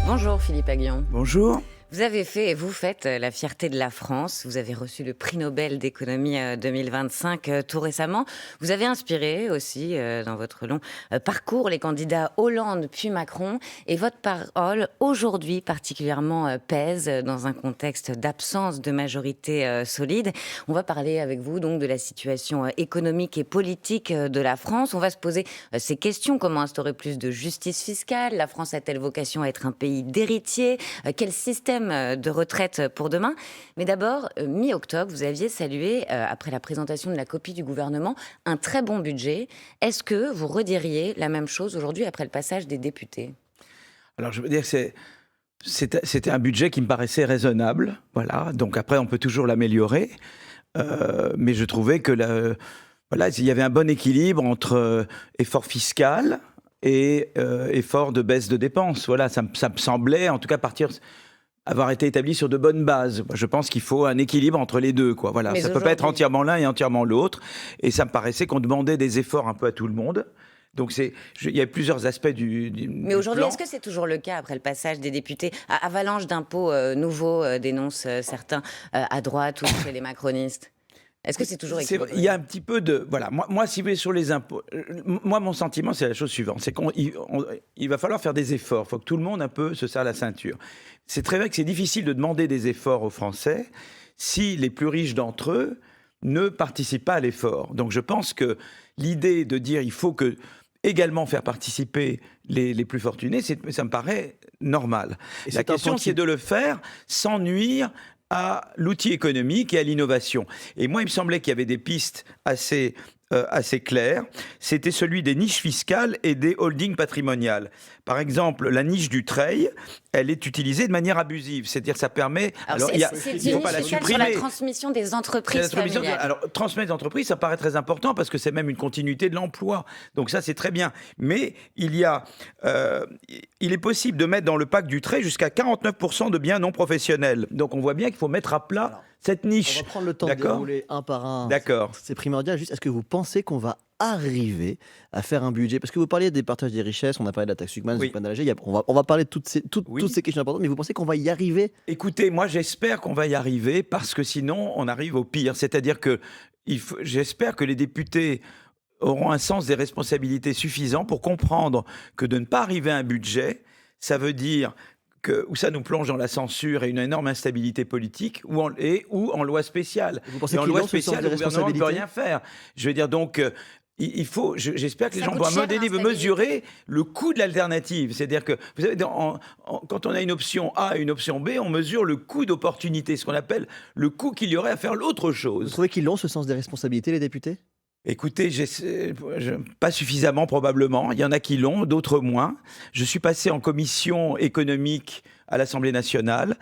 Bonjour Philippe Aghion. Bonjour. Vous avez fait et vous faites la fierté de la France. Vous avez reçu le prix Nobel d'économie 2025 tout récemment. Vous avez inspiré aussi dans votre long parcours les candidats Hollande puis Macron. Et votre parole aujourd'hui particulièrement pèse dans un contexte d'absence de majorité solide. On va parler avec vous donc de la situation économique et politique de la France. On va se poser ces questions. Comment instaurer plus de justice fiscale? La France a-t-elle vocation à être un pays d'héritiers? Quel système de retraite pour demain? Mais d'abord, mi-octobre, vous aviez salué, après la présentation de la copie du gouvernement, un très bon budget. Est-ce que vous rediriez la même chose aujourd'hui après le passage des députés? Alors, je veux dire que c'était un budget qui me paraissait raisonnable. Voilà. Donc après, on peut toujours l'améliorer. Mais je trouvais que voilà, il y avait un bon équilibre entre effort fiscal et effort de baisse de dépenses. Voilà, ça me semblait, en tout cas, avoir été établi sur de bonnes bases. Je pense qu'il faut un équilibre entre les deux, quoi. Voilà, Mais ça peut pas être aujourd'hui- entièrement l'un et entièrement l'autre. Et ça me paraissait qu'on demandait des efforts un peu à tout le monde. Donc il y a plusieurs aspects Mais du aujourd'hui, plan. est-ce que c'est toujours le cas après le passage des députés? Avalanche d'impôts nouveaux, dénoncent certains à droite ou chez les macronistes. Est-ce que c'est toujours Il équilibré? y a un petit peu de... Voilà, moi si vous voulez, sur les impôts, moi, mon sentiment, c'est la chose suivante. C'est qu'il va falloir faire des efforts. Il faut que tout le monde, un peu, se serre la ceinture. C'est très vrai que c'est difficile de demander des efforts aux Français si les plus riches d'entre eux ne participent pas à l'effort. Donc je pense que l'idée de dire il faut que également faire participer les plus fortunés, ça me paraît normal. Et La c'est un question, point c'est qui- de le faire sans nuire à l'outil économique et à l'innovation. Et moi, il me semblait qu'il y avait des pistes assez claires. C'était celui des niches fiscales et des holdings patrimoniales. Par exemple, la niche du trade, elle est utilisée de manière abusive. C'est-à-dire que ça permet... Alors, c'est il faut une pas la niche fiscale sur supprimer. la transmission des C'est la entreprises transmission familiales. Alors, transmettre des entreprises, ça paraît très important parce que c'est même une continuité de l'emploi. Donc ça, c'est très bien. Mais il est possible de mettre dans le pacte du trait jusqu'à 49% de biens non professionnels. Donc on voit bien qu'il faut mettre à plat Alors, cette On niche. va prendre le temps de D'accord. dérouler un par un. D'accord. C'est primordial. Juste, est-ce que vous pensez qu'on va arriver à faire un budget? Parce que vous parliez des partages des richesses, on a parlé de la taxe Huckman, Oui. on va parler de toutes Oui. toutes ces questions importantes, mais vous pensez qu'on va y arriver? Écoutez, moi j'espère qu'on va y arriver parce que sinon on arrive au pire. C'est-à-dire que j'espère que les députés auront un sens des responsabilités suffisant pour comprendre que de ne pas arriver à un budget, ça veut dire où ça nous plonge dans la censure et une énorme instabilité politique, ou en loi spéciale. Vous pensez Et en qu'ils loi ont ce sens spéciale, des le gouvernement ne peut responsabilités? rien faire. Je veux dire donc... j'espère que les Ça gens coûte vont cher, l'instabilité. mesurer le coût de l'alternative. C'est-à-dire que, vous savez, quand on a une option A et une option B, on mesure le coût d'opportunité, ce qu'on appelle le coût qu'il y aurait à faire l'autre Vous chose. trouvez qu'ils ont ce sens des responsabilités, les députés? Écoutez, pas suffisamment probablement. Il y en a qui l'ont, d'autres moins. Je suis passé en commission économique à l'Assemblée nationale.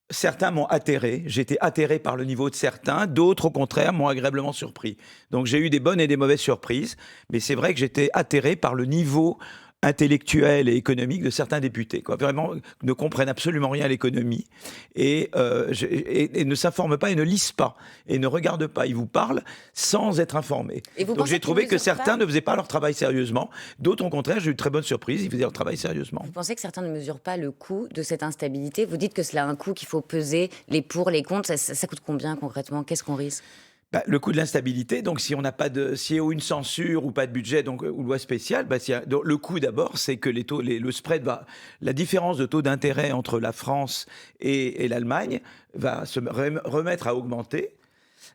Certains m'ont atterré. J'ai été atterré par le niveau de certains. D'autres, au contraire, m'ont agréablement surpris. Donc j'ai eu des bonnes et des mauvaises surprises. Mais c'est vrai que j'étais atterré par le niveau intellectuel et économique de certains députés, quoi. Vraiment, ne comprennent absolument rien à l'économie et ne s'informent pas et ne lisent pas et ne regardent pas. Ils vous parlent sans être informés. Et vous Donc pensez j'ai trouvé qu'ils que mesurent certains pas- ne faisaient pas leur travail sérieusement. D'autres, au contraire, j'ai eu de très bonnes surprises. Ils faisaient leur travail sérieusement. Vous pensez que certains ne mesurent pas le coût de cette instabilité? Vous dites que cela a un coût, qu'il faut peser les pour, les contre. Ça coûte combien concrètement? Qu'est-ce qu'on risque? Le coût de l'instabilité, donc si on n'a pas s'il y a une censure ou pas de budget, donc ou loi spéciale, donc, le coût d'abord, c'est que le spread la différence de taux d'intérêt entre la France et l'Allemagne va se remettre à augmenter.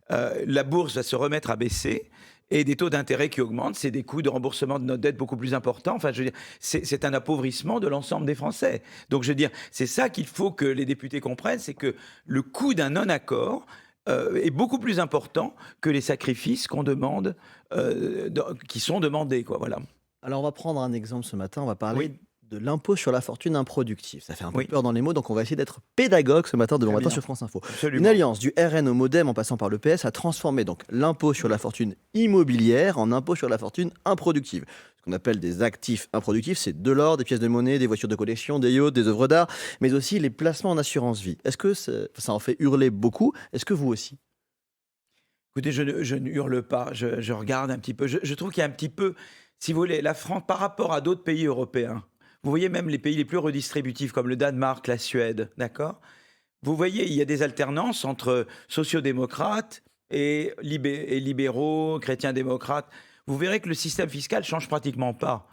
La bourse va se remettre à baisser. Et des taux d'intérêt qui augmentent, c'est des coûts de remboursement de notre dette beaucoup plus importants. Enfin, je veux dire, c'est un appauvrissement de l'ensemble des Français. Donc, je veux dire, c'est ça qu'il faut que les députés comprennent, c'est que le coût d'un non-accord est beaucoup plus important que les sacrifices qu'on demande, qui sont demandés, quoi. Voilà. Alors, on va prendre un exemple ce matin. On va parler Oui. de l'impôt sur la fortune improductive. Ça fait un peu Oui. peur dans les mots, donc on va essayer d'être pédagogue ce matin de Bon Très Matin bien. sur France Info. Absolument. Une alliance du RN au MoDem en passant par le PS a transformé donc l'impôt sur la fortune immobilière en impôt sur la fortune improductive. Ce qu'on appelle des actifs improductifs, c'est de l'or, des pièces de monnaie, des voitures de collection, des yachts, des œuvres d'art, mais aussi les placements en assurance vie. Est-ce que ça en fait hurler beaucoup? Est-ce que vous aussi? Écoutez, je ne hurle pas, je regarde un petit peu. Je trouve qu'il y a un petit peu, si vous voulez, la France, par rapport à d'autres pays européens, Vous voyez même les pays les plus redistributifs comme le Danemark, la Suède, d'accord? Vous voyez, il y a des alternances entre sociodémocrates et libéraux, chrétiens-démocrates. Vous verrez que le système fiscal change pratiquement pas.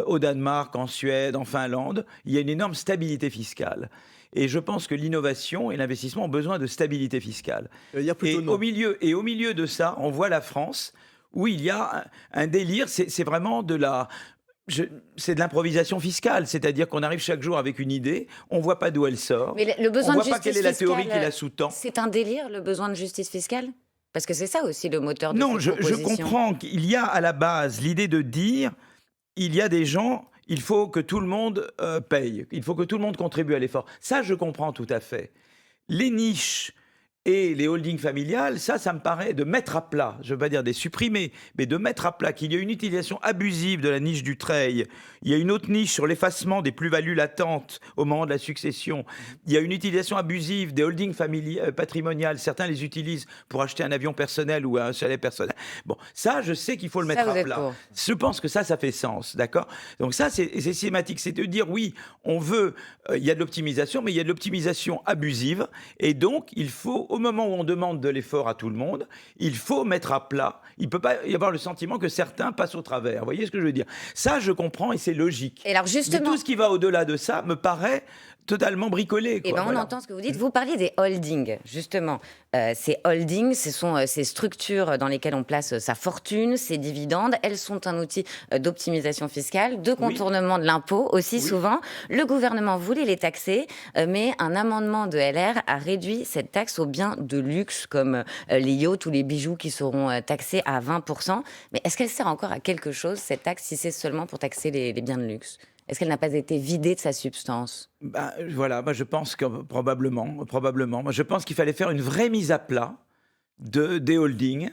Au Danemark, en Suède, en Finlande, il y a une énorme stabilité fiscale. Et je pense que l'innovation et l'investissement ont besoin de stabilité fiscale. Plutôt Au milieu de ça, on voit la France où il y a un délire, c'est vraiment c'est de l'improvisation fiscale, c'est-à-dire qu'on arrive chaque jour avec une idée, on ne voit pas d'où elle sort, Mais le on besoin ne de voit pas justice quelle est la théorie fiscale, qui la sous-tend. c'est un délire, le besoin de justice fiscale? Parce que c'est ça aussi le moteur de Non, cette je proposition. comprends qu'il y a à la base l'idée de dire, il y a des gens, il faut que tout le monde paye, il faut que tout le monde contribue à l'effort. Ça, je comprends tout à fait. Les niches et les holdings familiales, ça me paraît de mettre à plat, je ne veux pas dire des supprimer, mais de mettre à plat qu'il y a une utilisation abusive de la niche du trade. Il y a une autre niche sur l'effacement des plus-values latentes au moment de la succession. Il y a une utilisation abusive des holdings patrimoniales. Certains les utilisent pour acheter un avion personnel ou un chalet personnel. Bon, ça, je sais qu'il faut le Ça, mettre vous à êtes plat. pour. Je pense que ça fait sens, d'accord? Donc ça, c'est systématique. C'est de dire, oui, on veut, il y a de l'optimisation, mais il y a de l'optimisation abusive. Et donc, il faut, au moment où on demande de l'effort à tout le monde, il faut mettre à plat. Il ne peut pas y avoir le sentiment que certains passent au travers. Vous voyez ce que je veux dire? Ça, je comprends et c'est logique. Et alors Mais justement, tout ce qui va au-delà de ça me paraît totalement bricolé. eh Quoi. ben, on Voilà. entend ce que vous dites. Vous parliez des holdings, justement. Ces holdings, ce sont ces structures dans lesquelles on place sa fortune, ses dividendes. Elles sont un outil d'optimisation fiscale, de contournement de l'impôt aussi Oui. souvent. Le gouvernement voulait les taxer, mais un amendement de LR a réduit cette taxe aux biens de luxe comme les yachts ou les bijoux qui seront taxés à 20%. Mais est-ce qu'elle sert encore à quelque chose, cette taxe, si c'est seulement pour taxer les biens de luxe? Est-ce qu'elle n'a pas été vidée de sa substance? Ben, voilà, moi je pense que probablement. Moi, je pense qu'il fallait faire une vraie mise à plat des holdings.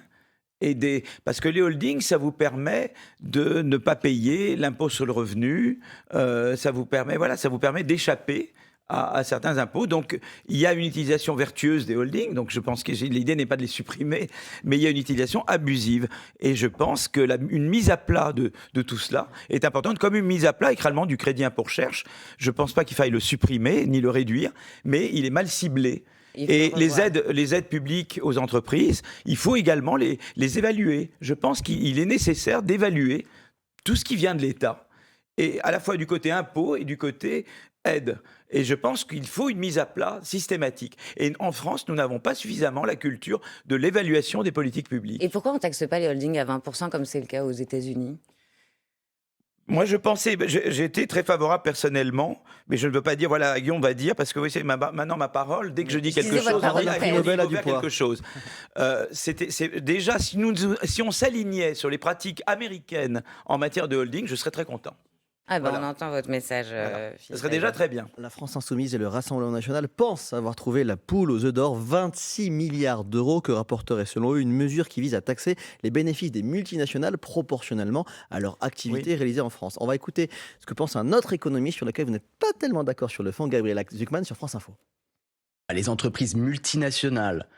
Parce que les holdings, ça vous permet de ne pas payer l'impôt sur le revenu, ça vous permet d'échapper à certains impôts. Donc, il y a une utilisation vertueuse des holdings. Donc, je pense que l'idée n'est pas de les supprimer, mais il y a une utilisation abusive. Et je pense que une mise à plat de tout cela est importante, comme une mise à plat également du crédit impôt recherche. Je ne pense pas qu'il faille le supprimer ni le réduire, mais il est mal ciblé. Et les aides publiques aux entreprises, il faut également les évaluer. Je pense qu'il est nécessaire d'évaluer tout ce qui vient de l'État, et à la fois du côté impôt et du côté aide. Et je pense qu'il faut une mise à plat systématique. Et en France, nous n'avons pas suffisamment la culture de l'évaluation des politiques publiques. Et pourquoi on ne taxe pas les holdings à 20% comme c'est le cas aux États-Unis? Moi, j'étais très favorable personnellement, mais je ne veux pas dire, voilà, Guillaume va dire, parce que oui, c'est maintenant ma parole, dès que je dis quelque Utilisez votre chose, on parole dit, après. Guillaume, il Nobel a faut du faire poids. quelque chose. Déjà, si on s'alignait sur les pratiques américaines en matière de holding, je serais très content. Ah ben Voilà. on entend votre message. Voilà. Philippe Ce serait déjà Aïda. très bien. La France Insoumise et le Rassemblement National pensent avoir trouvé la poule aux œufs d'or, 26 milliards d'euros que rapporterait selon eux une mesure qui vise à taxer les bénéfices des multinationales proportionnellement à leur activité réalisée en France. On va écouter ce que pense un autre économiste sur lequel vous n'êtes pas tellement d'accord sur le fond, Gabriel Zucman sur France Info. Les entreprises multinationales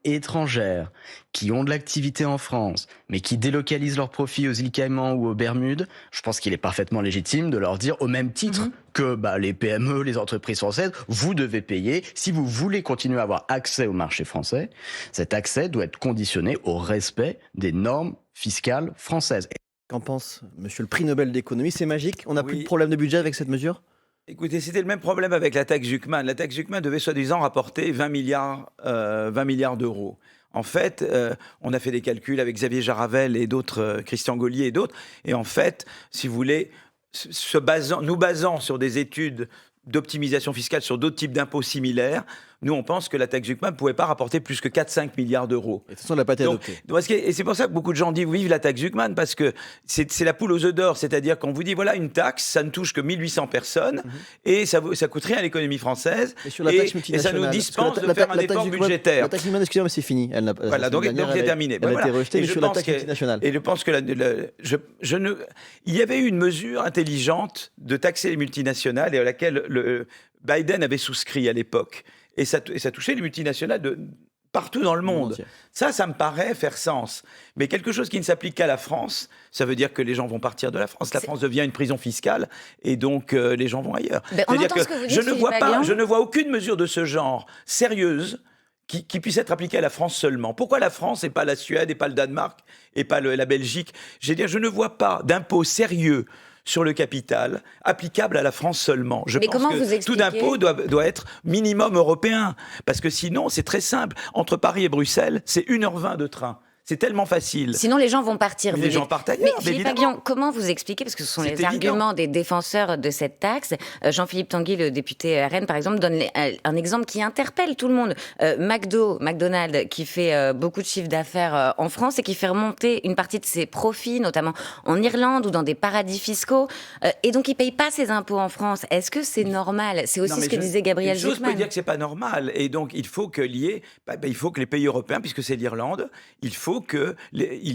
étrangères qui ont de l'activité en France, mais qui délocalisent leurs profits aux îles Caïmans ou aux Bermudes, je pense qu'il est parfaitement légitime de leur dire, au même titre que les PME, les entreprises françaises, vous devez payer. Si vous voulez continuer à avoir accès au marché français, cet accès doit être conditionné au respect des normes fiscales françaises. Qu'en pense monsieur le prix Nobel d'économie? C'est magique? On n'a plus Oui. de problème de budget avec cette mesure? Écoutez, c'était le même problème avec la taxe Zucman. La taxe Zucman devait soi-disant rapporter 20 milliards d'euros. En fait, on a fait des calculs avec Xavier Jaravel et d'autres, Christian Gaulier et d'autres. Et en fait, si vous voulez, nous basant sur des études d'optimisation fiscale sur d'autres types d'impôts similaires, nous, on pense que la taxe Zucman ne pouvait pas rapporter plus que 4-5 milliards d'euros. Et de toute façon, elle n'a pas été adoptée. Et c'est pour ça que beaucoup de gens disent vive la taxe Zucman, parce que c'est la poule aux œufs d'or. C'est-à-dire qu'on vous dit voilà une taxe, ça ne touche que 1800 personnes et ça coûte rien à l'économie française. Et sur la taxe Et ça multinationale, nous parce que dispense de la faire un taxe effort Zucman- budgétaire. La taxe Zucman, excusez-moi, mais c'est fini. Elle n'a, Voilà, donc c'est terminé. Elle a Voilà. été rejetée, Et mais je sur la pense taxe multinationale. Et je pense que il y avait eu une mesure intelligente de taxer les multinationales et à laquelle Biden avait souscrit à l'époque. Et ça touchait les multinationales partout dans le monde. entier. Ça me paraît faire sens. Mais quelque chose qui ne s'applique qu'à la France, ça veut dire que les gens vont partir de la France. La France devient une prison fiscale et donc les gens vont ailleurs. Ben, on C'est-à-dire entend ce que vous dites, je Philippe Aghion. ne vois aucune mesure de ce genre sérieuse qui puisse être appliquée à la France seulement. Pourquoi la France et pas la Suède et pas le Danemark et pas la Belgique? Je ne vois pas d'impôt sérieux sur le capital applicable à la France seulement. Je Mais pense comment vous que tout expliquez d'impôt doit être minimum européen. Parce que sinon, c'est très simple. Entre Paris et Bruxelles, c'est 1h20 de train. C'est tellement facile. Sinon, les gens vont partir. Mais vous les dites. gens partent ailleurs, Mais Philippe évidemment. Aghion, comment vous expliquez, parce que ce sont C'est les évident. arguments des défenseurs de cette taxe. Jean-Philippe Tanguy, le député RN, par exemple, donne un exemple qui interpelle tout le monde. McDonald's, qui fait beaucoup de chiffre d'affaires en France et qui fait remonter une partie de ses profits, notamment en Irlande ou dans des paradis fiscaux. Et donc, il ne paye pas ses impôts en France. Est-ce que c'est normal? C'est aussi Non, mais ce que disait Gabriel Une chose peut Zucman. dire que c'est pas normal, et donc il faut il faut que les pays européens, puisque c'est l'Irlande, il faut qu'il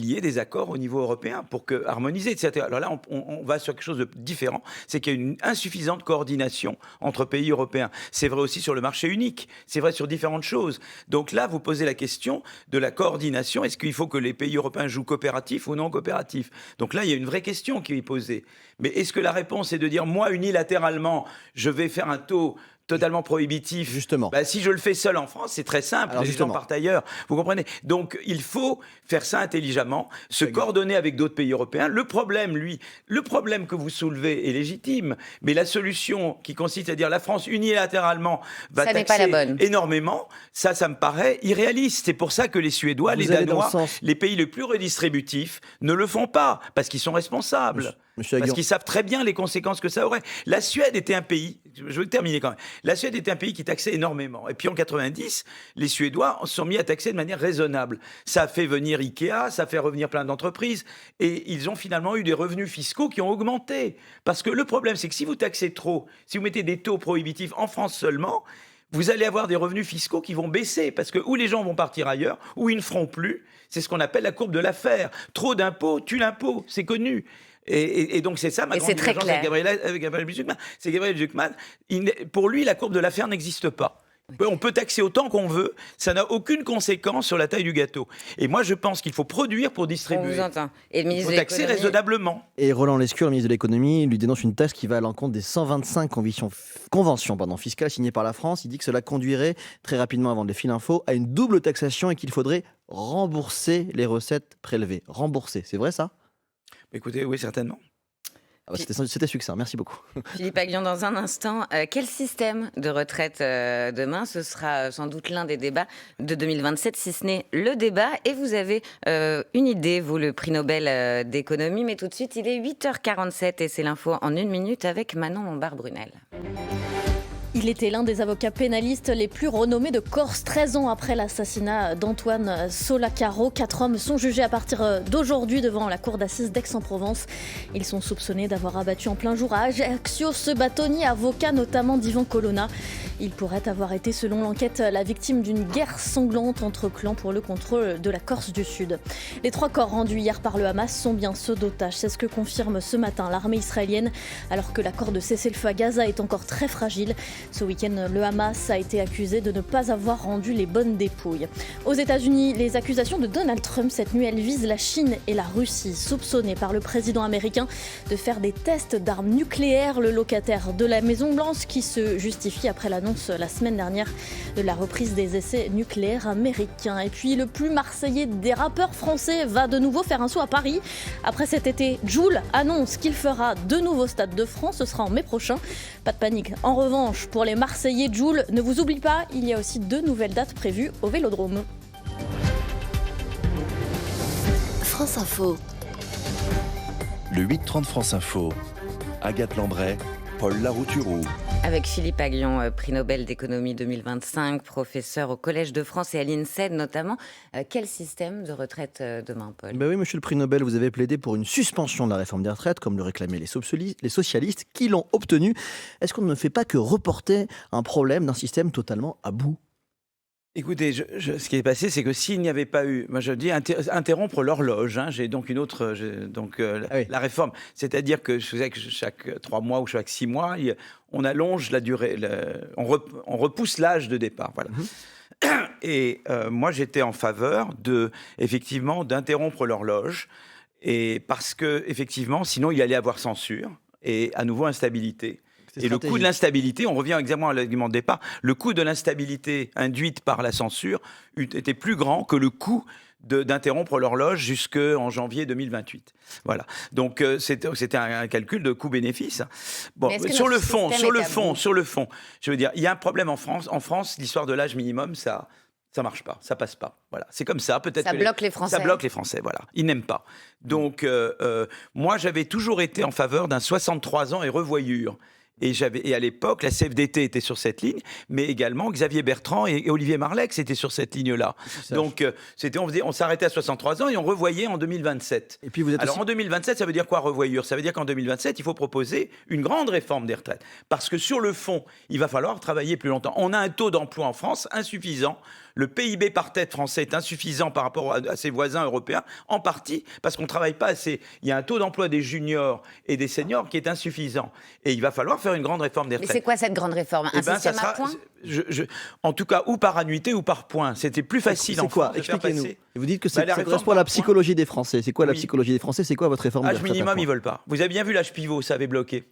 y ait des accords au niveau européen pour harmoniser, etc. Alors là, on va sur quelque chose de différent, c'est qu'il y a une insuffisante coordination entre pays européens. C'est vrai aussi sur le marché unique, c'est vrai sur différentes choses. Donc là, vous posez la question de la coordination. Est-ce qu'il faut que les pays européens jouent coopératif ou non coopératif? Donc là, il y a une vraie question qui est posée. Mais est-ce que la réponse est de dire, moi, unilatéralement, je vais faire un taux totalement prohibitif? Justement. Si je le fais seul en France, c'est très simple. Alors les gens justement. partent ailleurs. Vous comprenez? Donc, il faut faire ça intelligemment, se coordonner avec d'autres pays européens. Le problème que vous soulevez est légitime, mais la solution qui consiste à dire la France unilatéralement va Ça n'est pas la taxer bonne. énormément, ça me paraît irréaliste. C'est pour ça que les Suédois, les Vous allez dans Danois, le sens. les pays les plus redistributifs ne le font pas, parce qu'ils sont responsables. Monsieur Parce Aghion. qu'ils savent très bien les conséquences que ça aurait. La Suède était un pays, je vais terminer quand même, la Suède était un pays qui taxait énormément. Et puis en 90, les Suédois se sont mis à taxer de manière raisonnable. Ça a fait venir Ikea, ça a fait revenir plein d'entreprises, et ils ont finalement eu des revenus fiscaux qui ont augmenté. Parce que le problème, c'est que si vous taxez trop, si vous mettez des taux prohibitifs en France seulement, vous allez avoir des revenus fiscaux qui vont baisser, parce que ou les gens vont partir ailleurs, ou ils ne feront plus. C'est ce qu'on appelle la courbe de l'affaire. Trop d'impôts tue l'impôt, c'est connu. Et donc c'est ça ma Et grande c'est très divergence clair. avec Gabriel Zucman. C'est Gabriel Zucman, pour lui, la courbe de l'affaire n'existe pas. On peut taxer autant qu'on veut, ça n'a aucune conséquence sur la taille du gâteau. Et moi, je pense qu'il faut produire pour On distribuer. vous entend. Et le Il ministre faut de taxer l'économie. raisonnablement. Et Roland Lescure, le ministre de l'économie, lui dénonce une taxe qui va à l'encontre des 125 conventions fiscales signées par la France. Il dit que cela conduirait, très rapidement avant de les filer l'info, à une double taxation et qu'il faudrait rembourser les recettes prélevées. Rembourser, c'est vrai ça? Écoutez, oui, certainement. Ah bah, c'était succinct, merci beaucoup. Philippe Aghion, dans un instant, quel système de retraite demain? Ce sera sans doute l'un des débats de 2027, si ce n'est le débat. Et vous avez une idée, vous, le prix Nobel d'économie. Mais tout de suite, il est 8h47 et c'est l'info en 1 minute avec Manon Lombard-Brunel. Il était l'un des avocats pénalistes les plus renommés de Corse. 13 ans après l'assassinat d'Antoine Solacaro, 4 hommes sont jugés à partir d'aujourd'hui devant la cour d'assises d'Aix-en-Provence. Ils sont soupçonnés d'avoir abattu en plein jour à Ajaccio ce bâtonnier avocat, notamment d'Ivan Colonna. Il pourrait avoir été, selon l'enquête, la victime d'une guerre sanglante entre clans pour le contrôle de la Corse du Sud. Les 3 corps rendus hier par le Hamas sont bien ceux d'otages. C'est ce que confirme ce matin l'armée israélienne, alors que l'accord de cessez-le-feu à Gaza est encore très fragile. Ce week-end, le Hamas a été accusé de ne pas avoir rendu les bonnes dépouilles. Aux États-Unis, les accusations de Donald Trump cette nuit, elles visent la Chine et la Russie, soupçonnés par le président américain de faire des tests d'armes nucléaires. Le locataire de la Maison-Blanche qui se justifie après l'annonce la semaine dernière de la reprise des essais nucléaires américains. Et puis le plus marseillais des rappeurs français va de nouveau faire un saut à Paris. Après cet été, Jul annonce qu'il fera 2 nouveaux stades de France. Ce sera en mai prochain. Pas de panique. En revanche, pour les Marseillais, Jul, ne vous oublie pas, il y a aussi 2 nouvelles dates prévues au Vélodrome. France Info. Le 8-30 France Info. Agathe Lambray, Paul Larouturou. Avec Philippe Aghion, prix Nobel d'économie 2025, professeur au Collège de France et à l'INSEAD notamment. Quel système de retraite demain, Paul? Oui, monsieur le prix Nobel, vous avez plaidé pour une suspension de la réforme des retraites, comme le réclamaient les socialistes qui l'ont obtenue. Est-ce qu'on ne fait pas que reporter un problème d'un système totalement à bout? Écoutez, ce qui est passé, c'est que s'il n'y avait pas eu, moi je dis interrompre l'horloge, j'ai donc une autre, oui. la réforme, c'est-à-dire que je faisais que chaque 3 mois ou chaque 6 mois, on allonge la durée, on repousse l'âge de départ, voilà. Et moi, j'étais en faveur effectivement, d'interrompre l'horloge. Et parce que, effectivement, sinon, il allait avoir censure et à nouveau instabilité. C'est Et le coût de stratégique. l'instabilité, on revient exactement à l'argument de départ, le coût de l'instabilité induite par la censure était plus grand que le coût d'interrompre l'horloge jusqu'en janvier 2028. Voilà. Donc c'était un calcul de coût-bénéfice. Bon, Mais est-ce que sur le notre fond, système sur le est à fond, bout sur le fond, je veux dire, il y a un problème en France. En France, l'histoire de l'âge minimum, ça marche pas, ça passe pas. Voilà, c'est comme ça. Peut-être Ça que bloque les Français. Ça bloque les Français. Voilà, ils n'aiment pas. Donc moi, j'avais toujours été en faveur d'un 63 ans et revoyure. Et à l'époque, la CFDT était sur cette ligne, mais également Xavier Bertrand et Olivier Marleix étaient sur cette ligne-là. Donc, on s'arrêtait à 63 ans et on revoyait en 2027. Et puis vous êtes Alors aussi- en 2027, ça veut dire quoi revoyure? Ça veut dire qu'en 2027, il faut proposer une grande réforme des retraites. Parce que sur le fond, il va falloir travailler plus longtemps. On a un taux d'emploi en France insuffisant. Le PIB par tête français est insuffisant par rapport à ses voisins européens, en partie parce qu'on ne travaille pas assez. Il y a un taux d'emploi des juniors et des seniors qui est insuffisant. Et il va falloir faire une grande réforme des Mais retraites. c'est quoi cette grande réforme? Un Eh ben, système à points? En tout cas, ou par annuité ou par point. C'était plus facile en C'est quoi? France de faire Expliquez-nous. passer. Et vous dites que Bah, ça la réforme correspond à la par point. psychologie des Français. C'est quoi la Oui. psychologie des Français? C'est quoi votre réforme des Âge retraites à minimum, points ils veulent pas. Vous avez bien vu l'âge pivot, ça avait bloqué.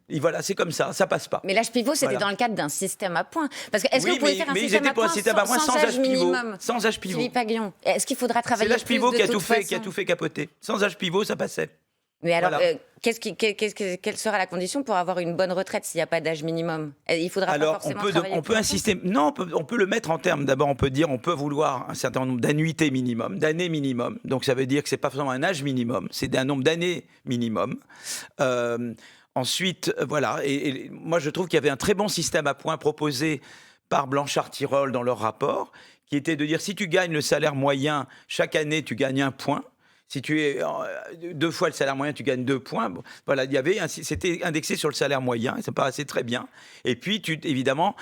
Et voilà, c'est comme ça passe pas. Mais l'âge pivot, c'était Voilà. dans le cadre d'un système à points. Parce que est-ce que Oui, vous pouvez mais- faire un mais ils système étaient à pour un points système à points sans âge pivot. minimum? Sans âge pivot. Philippe Aguillon, est-ce qu'il faudra C'est travailler l'âge plus pivot de qui a toute tout fait, façon capoter. Sans âge pivot, ça passait. Mais alors, Voilà. quelle sera la condition pour avoir une bonne retraite s'il n'y a pas d'âge minimum? Il faudra pas Alors, forcément on travailler peut plus longtemps. insister. Non, on peut le mettre en termes. D'abord, on peut dire, on peut vouloir un certain nombre d'annuités minimum, d'années minimum. Donc, ça veut dire que c'est pas forcément un âge minimum, c'est un nombre d'années minimum. Ensuite, voilà. Et moi, je trouve qu'il y avait un très bon système à points proposé par Blanchard-Tirol dans leur rapport, qui était de dire si tu gagnes le salaire moyen chaque année, tu gagnes 1 point. Si tu es 2 fois le salaire moyen, tu gagnes 2 points. Bon, voilà, c'était indexé sur le salaire moyen, et ça me paraissait très bien. Et puis, évidemment,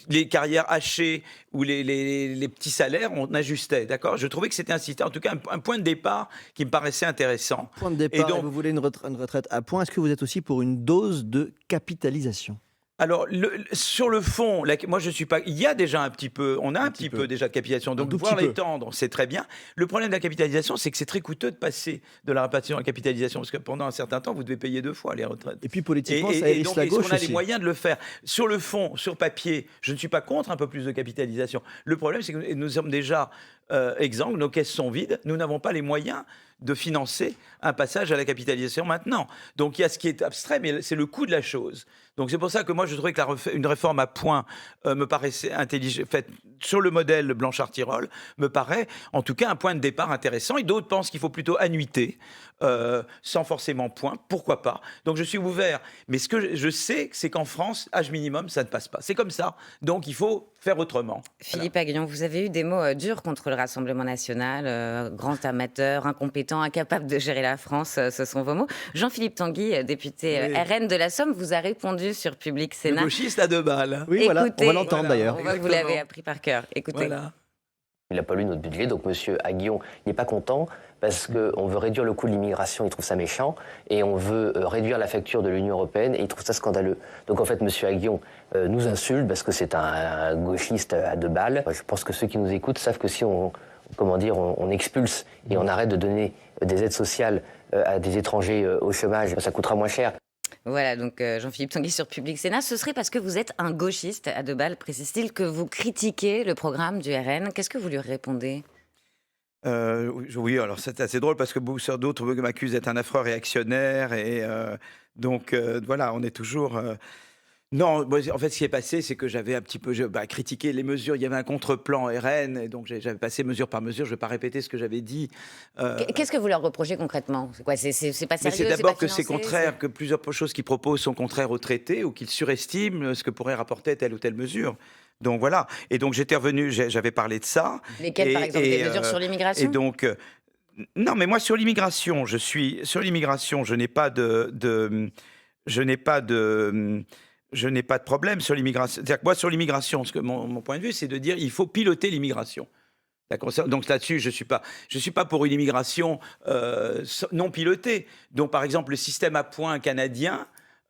les carrières hachées ou les petits salaires, on ajustait, d'accord? Je trouvais que c'était un système, en tout cas un point de départ qui me paraissait intéressant. Point de départ, Et donc- et vous voulez une retraite à points. Est-ce que vous êtes aussi pour une dose de capitalisation? Alors, sur le fond, moi je suis pas. Il y a déjà un petit peu, on a un petit peu déjà de capitalisation. Donc, tout pouvoir petit peu. l'étendre, c'est très bien. Le problème de la capitalisation, c'est que c'est très coûteux de passer de la répartition à la capitalisation, parce que pendant un certain temps, vous devez payer 2 fois les retraites. Et puis politiquement, ça Et hérisse donc, la est-ce qu'on gauche a les aussi. moyens de le faire? Sur le fond, sur papier, je ne suis pas contre un peu plus de capitalisation. Le problème, c'est que nous sommes déjà exsangues, nos caisses sont vides, nous n'avons pas les moyens de financer un passage à la capitalisation maintenant. Donc il y a ce qui est abstrait, mais c'est le coût de la chose. Donc c'est pour ça que moi je trouvais que une réforme à points me paraissait intelligente, faite sur le modèle Blanchard-Tirol, me paraît en tout cas un point de départ intéressant. Et d'autres pensent qu'il faut plutôt annuité, sans forcément points, pourquoi pas. Donc je suis ouvert. Mais ce que je sais, c'est qu'en France, âge minimum, ça ne passe pas. C'est comme ça. Donc il faut faire autrement. Philippe Aguillon, vous avez eu des mots durs contre le Rassemblement national, grand amateur, incompétent, incapable de gérer la France, ce sont vos mots. Jean-Philippe Tanguy, député Oui. RN de la Somme, vous a répondu sur Public Le Sénat. gauchiste à 2 balles. Oui, voilà, on Écoutez, va l'entendre d'ailleurs. On voit que vous Exactement. l'avez appris par cœur. Écoutez. Voilà. Il n'a pas lu notre budget, donc M. Aguillon n'est pas content parce qu'on veut réduire le coût de l'immigration, il trouve ça méchant, et on veut réduire la facture de l'Union européenne, et il trouve ça scandaleux. Donc en fait, M. Aguillon nous insulte parce que c'est un gauchiste à 2 balles. Je pense que ceux qui nous écoutent savent que si on expulse et on arrête de donner des aides sociales à des étrangers au chômage, ça coûtera moins cher. Voilà, donc Jean-Philippe Tanguy sur Public Sénat. Ce serait parce que vous êtes un gauchiste à 2 balles, précise-t-il, que vous critiquez le programme du RN. Qu'est-ce que vous lui répondez? Oui, alors c'est assez drôle parce que d'autres m'accusent d'être un affreux réactionnaire et donc voilà, on est toujours. Non, en fait, ce qui est passé, c'est que j'avais un petit peu critiqué les mesures. Il y avait un contre-plan RN et donc j'avais passé mesure par mesure. Je ne vais pas répéter ce que j'avais dit. Qu'est-ce que vous leur reprochez concrètement? C'est quoi? C'est pas Mais sérieux? c'est d'abord pas que c'est financé, contraire, que plusieurs choses qu'ils proposent sont contraires au traité ou qu'ils surestiment ce que pourrait rapporter telle ou telle mesure. Donc voilà. Et donc j'étais revenu, j'avais parlé de ça. Lesquels, par exemple, des mesures sur l'immigration? Et donc, non, mais moi sur l'immigration, je n'ai pas de problème sur l'immigration. C'est-à-dire que moi sur l'immigration, mon point de vue, c'est de dire il faut piloter l'immigration. D'accord. Donc là-dessus, je suis pas pour une immigration non pilotée. Donc par exemple le système à points canadien.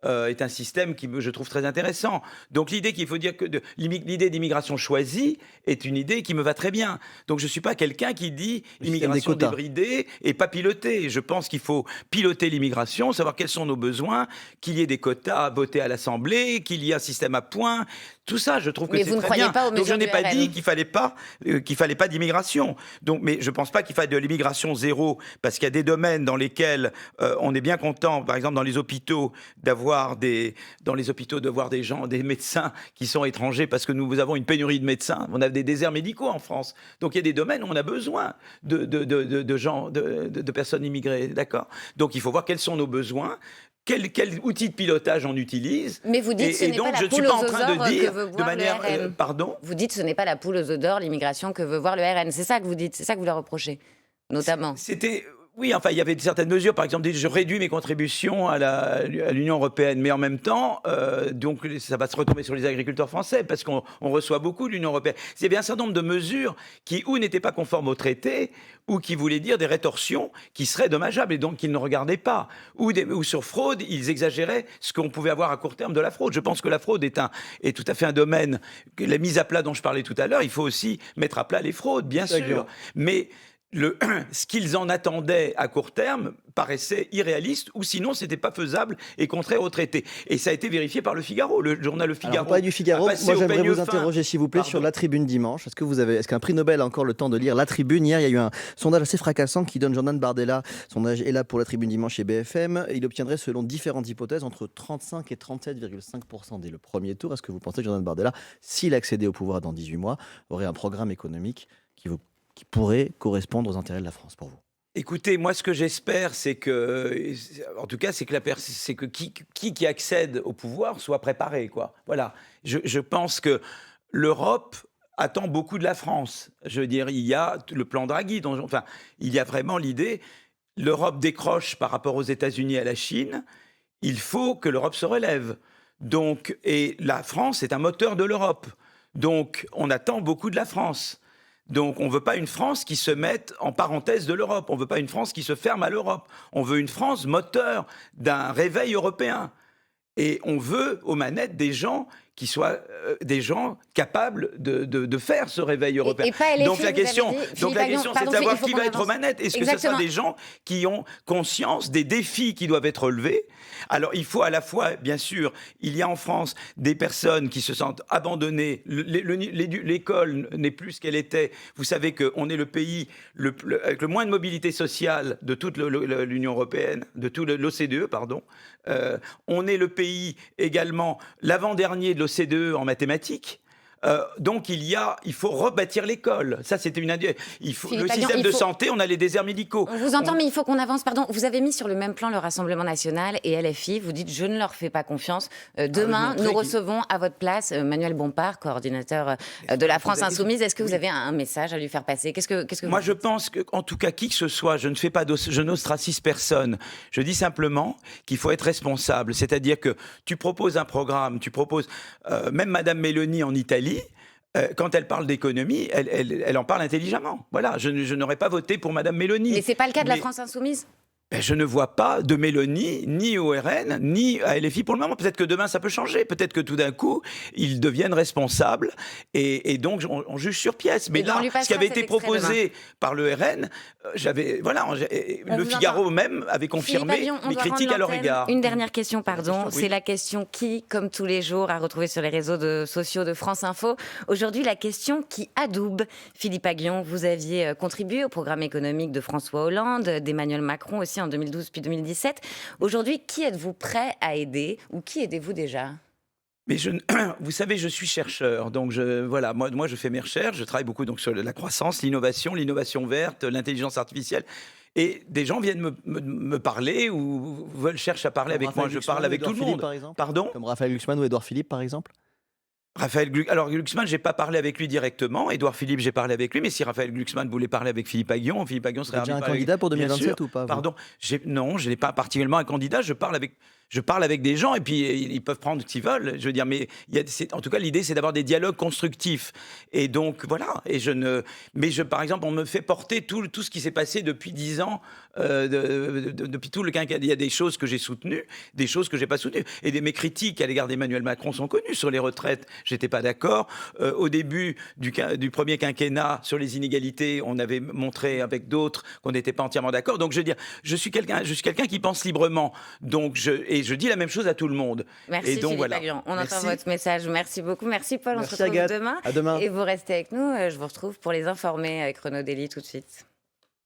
est un système qui, je trouve, très intéressant. Donc l'idée qu'il faut dire que l'idée d'immigration choisie est une idée qui me va très bien. Donc je ne suis pas quelqu'un qui dit immigration débridée et pas pilotée. Je pense qu'il faut piloter l'immigration, savoir quels sont nos besoins, qu'il y ait des quotas votés à l'Assemblée, qu'il y ait un système à points. Tout ça, je trouve que c'est très bien. Donc je n'ai pas dit qu'il fallait pas d'immigration. Donc, mais je pense pas qu'il faille de l'immigration zéro, parce qu'il y a des domaines dans lesquels on est bien content, par exemple dans les hôpitaux, d'avoir des gens, des médecins qui sont étrangers, parce que nous avons une pénurie de médecins. On a des déserts médicaux en France. Donc il y a des domaines où on a besoin de gens, de personnes immigrées, d'accord. Donc il faut voir quels sont nos besoins. Quel outil de pilotage on utilise. Mais vous dites ce n'est pas la poule aux œufs d'or que veut voir le RN. Pardon ? Vous dites ce n'est pas la poule aux œufs d'or, l'immigration que veut voir le RN. C'est ça que vous dites, c'est ça que vous leur reprochez, notamment. Oui, enfin, il y avait certaines mesures. Par exemple, je réduis mes contributions à l'Union européenne, mais en même temps, donc ça va se retomber sur les agriculteurs français, parce qu'on reçoit beaucoup de l'Union européenne. Il y avait un certain nombre de mesures qui, ou n'étaient pas conformes au traité, ou qui voulaient dire des rétorsions qui seraient dommageables, et donc qu'ils ne regardaient pas. Ou sur fraude, ils exagéraient ce qu'on pouvait avoir à court terme de la fraude. Je pense que la fraude est tout à fait un domaine, que la mise à plat dont je parlais tout à l'heure, il faut aussi mettre à plat les fraudes, bien sûr. Mais ce qu'ils en attendaient à court terme paraissait irréaliste, ou sinon c'était pas faisable et contraire au traité. Et ça a été vérifié par Le Figaro. Le journal Le Figaro. Alors, pas du Figaro. Moi, j'aimerais vous interroger, s'il vous plaît, sur La Tribune dimanche. Est-ce qu'un prix Nobel a encore le temps de lire La Tribune? Hier, il y a eu un sondage assez fracassant qui donne Jordan Bardella. Sondage est là pour La Tribune dimanche chez BFM. Il obtiendrait, selon différentes hypothèses, entre 35 et 37,5% dès le premier tour. Est-ce que vous pensez que Jordan Bardella, s'il accédait au pouvoir dans 18 mois, aurait un programme économique qui pourrait correspondre aux intérêts de la France pour vous? Écoutez, moi, ce que j'espère, c'est que, en tout cas, c'est que qui accède au pouvoir soit préparé, quoi. Voilà. Je pense que l'Europe attend beaucoup de la France. Je veux dire, il y a le plan Draghi, il y a vraiment l'idée. L'Europe décroche par rapport aux États-Unis et à la Chine. Il faut que l'Europe se relève. Donc, et la France est un moteur de l'Europe. Donc, on attend beaucoup de la France. Donc, on ne veut pas une France qui se mette en parenthèse de l'Europe. On ne veut pas une France qui se ferme à l'Europe. On veut une France moteur d'un réveil européen. Et on veut aux manettes des gens qui soient des gens capables de faire ce réveil européen. Et pas LFI, donc la question, c'est de savoir qui va être aux manettes. Est-ce que ce sont des gens qui ont conscience des défis qui doivent être relevés? Alors il faut à la fois, bien sûr, il y a en France des personnes qui se sentent abandonnées. L'école n'est plus ce qu'elle était. Vous savez qu'on est le pays avec le moins de mobilité sociale de toute l'Union européenne, de tout l'OCDE, pardon. On est le pays également l'avant-dernier de l'OCDE en mathématiques. Donc il faut rebâtir l'école. Ça, c'était le système de santé, on a les déserts médicaux. On vous entend, mais il faut qu'on avance. Pardon, vous avez mis sur le même plan le Rassemblement national et LFI. Vous dites, je ne leur fais pas confiance. Demain, nous recevons à votre place Manuel Bompard, coordinateur de la France Insoumise. Est-ce que vous avez un message à lui faire passer? Qu'est-ce que Moi, je pense qu'en tout cas, qui que ce soit, je n'ostracise personne. Je dis simplement qu'il faut être responsable. C'est-à-dire que tu proposes un programme, même Madame Meloni en Italie, quand elle parle d'économie, elle en parle intelligemment. Voilà, je n'aurais pas voté pour Madame Meloni. Mais c'est pas le cas de la France Insoumise? Je ne vois pas de Meloni, ni au RN, ni à LFI pour le moment. Peut-être que demain, ça peut changer. Peut-être que tout d'un coup, ils deviennent responsables. Et donc, on juge sur pièce. Mais là, ce qui avait été proposé par le RN, le Figaro même avait confirmé mes critiques à leur égard. Une dernière question, pardon. Oui. C'est la question qui, comme tous les jours, à retrouver sur les réseaux sociaux de France Info. Aujourd'hui, la question qui adoube. Philippe Aghion, vous aviez contribué au programme économique de François Hollande, d'Emmanuel Macron aussi en 2012 puis 2017. Aujourd'hui, qui êtes-vous prêt à aider ou qui aidez-vous déjà? Mais vous savez, je suis chercheur, donc moi je fais mes recherches, je travaille beaucoup donc sur la croissance, l'innovation verte, l'intelligence artificielle. Et des gens viennent me parler ou cherchent à parler avec moi. Je parle avec tout le monde. Par exemple. Pardon? Comme Raphaël Glucksmann ou Édouard Philippe, par exemple. Alors Glucksmann, j'ai pas parlé avec lui directement. Édouard Philippe, j'ai parlé avec lui. Mais si Raphaël Glucksmann voulait parler avec Philippe Aghion serait déjà un candidat pour 2027 ou pas? Pardon. Non, je n'ai pas particulièrement un candidat. Je parle avec Je parle avec des gens et puis ils peuvent prendre ce qu'ils veulent. Je veux dire, mais en tout cas, l'idée, c'est d'avoir des dialogues constructifs. Et donc, voilà. Par exemple, on me fait porter tout ce qui s'est passé depuis 10 ans, depuis tout le quinquennat. Il y a des choses que j'ai soutenues, des choses que j'ai pas soutenues. Et mes critiques à l'égard d'Emmanuel Macron sont connues. Sur les retraites, j'étais pas d'accord. Au début du premier quinquennat, sur les inégalités, on avait montré avec d'autres qu'on n'était pas entièrement d'accord. Donc, je veux dire, je suis quelqu'un qui pense librement. Donc, je dis la même chose à tout le monde. Merci et donc, Philippe voilà. Aghion. On Merci. entend votre message. Merci beaucoup. Merci Paul. Merci, On se retrouve Agathe. demain. À demain. Et vous restez avec nous. Je vous retrouve pour les informer avec Renaud Dely tout de suite.